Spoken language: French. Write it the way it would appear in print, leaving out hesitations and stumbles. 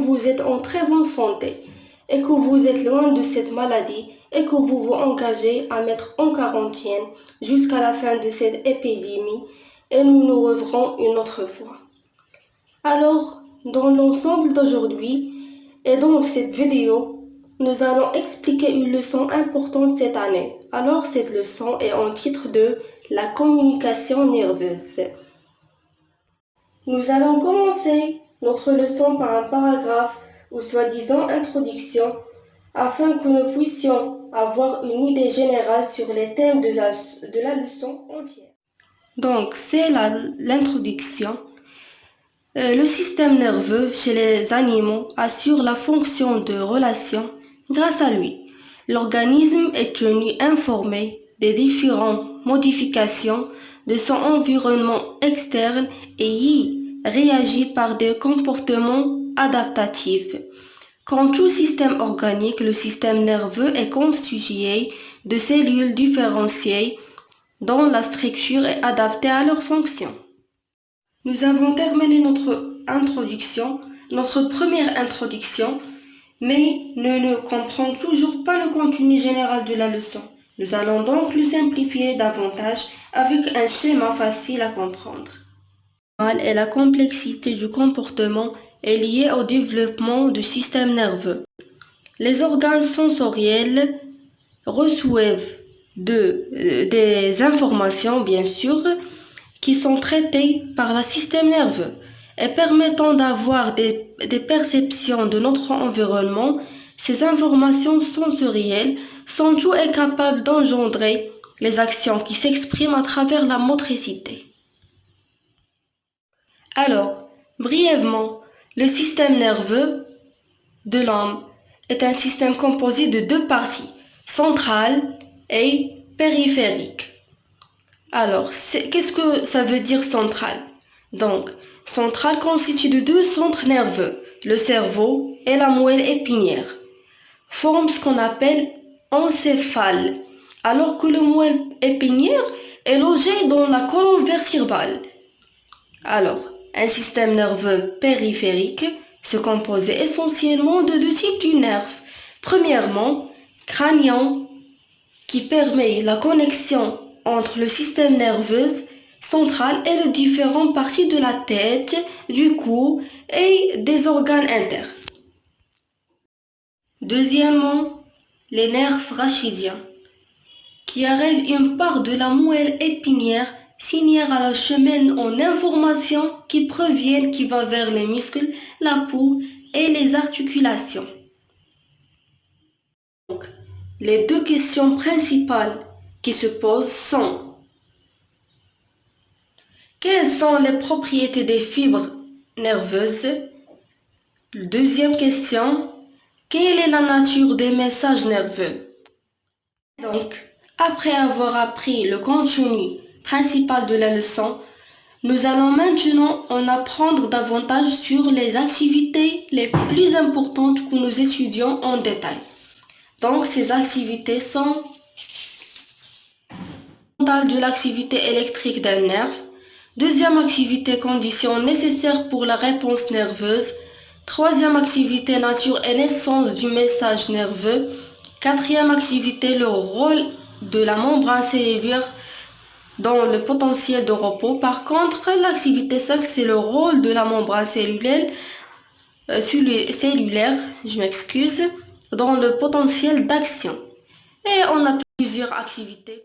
vous êtes en très bonne santé et que vous êtes loin de cette maladie et que vous vous engagez à mettre en quarantaine jusqu'à la fin de cette épidémie et nous nous reverrons une autre fois. Alors, dans l'ensemble d'aujourd'hui et dans cette vidéo, nous allons expliquer une leçon importante cette année. Alors, cette leçon est en titre de la communication nerveuse. Nous allons commencer notre leçon par un paragraphe ou soi-disant introduction afin que nous puissions avoir une idée générale sur les thèmes de la leçon entière. Donc, c'est l'introduction. Le système nerveux chez les animaux assure la fonction de relation. Grâce à lui, l'organisme est tenu informé des différentes modifications de son environnement externe et y réagit par des comportements adaptatifs. Comme tout système organique, le système nerveux est constitué de cellules différenciées dont la structure est adaptée à leur fonction. Nous avons terminé notre première introduction, mais nous ne comprenons toujours pas le contenu général de la leçon. Nous allons donc le simplifier davantage avec un schéma facile à comprendre. Et la complexité du comportement est liée au développement du système nerveux. Les organes sensoriels reçoivent des informations, bien sûr, qui sont traitées par le système nerveux et permettant d'avoir des perceptions de notre environnement. Ces informations sensorielles sont tout et capables d'engendrer les actions qui s'expriment à travers la motricité. Alors, brièvement, le système nerveux de l'homme est un système composé de deux parties, centrale et périphérique. Alors, qu'est-ce que ça veut dire centrale? Donc, centrale constitue de deux centres nerveux, le cerveau et la moelle épinière, forment ce qu'on appelle encéphale, alors que le moelle épinière est logé dans la colonne vertébrale. Alors, un système nerveux périphérique se compose essentiellement de deux types de nerfs. Premièrement, crânien, qui permet la connexion entre le système nerveux central et les différentes parties de la tête, du cou et des organes internes. Deuxièmement, les nerfs rachidiens, qui arrivent une part de la moelle épinière signèrent à la chemin en informations qui va vers les muscles, la peau et les articulations. Donc, les deux questions principales qui se posent sont: quelles sont les propriétés des fibres nerveuses? Deuxième question: quelle est la nature des messages nerveux? Donc, après avoir appris le contenu principal de la leçon, nous allons maintenant en apprendre davantage sur les activités les plus importantes que nous étudions en détail. Donc, ces activités sont de l'activité électrique d'un nerf. Deuxième activité, conditions nécessaires pour la réponse nerveuse. Troisième activité, nature et naissance du message nerveux. Quatrième activité, le rôle de la membrane cellulaire dans le potentiel de repos. Par contre, l'activité 5, c'est le rôle de la membrane cellulaire, dans le potentiel d'action. Et on a plusieurs activités.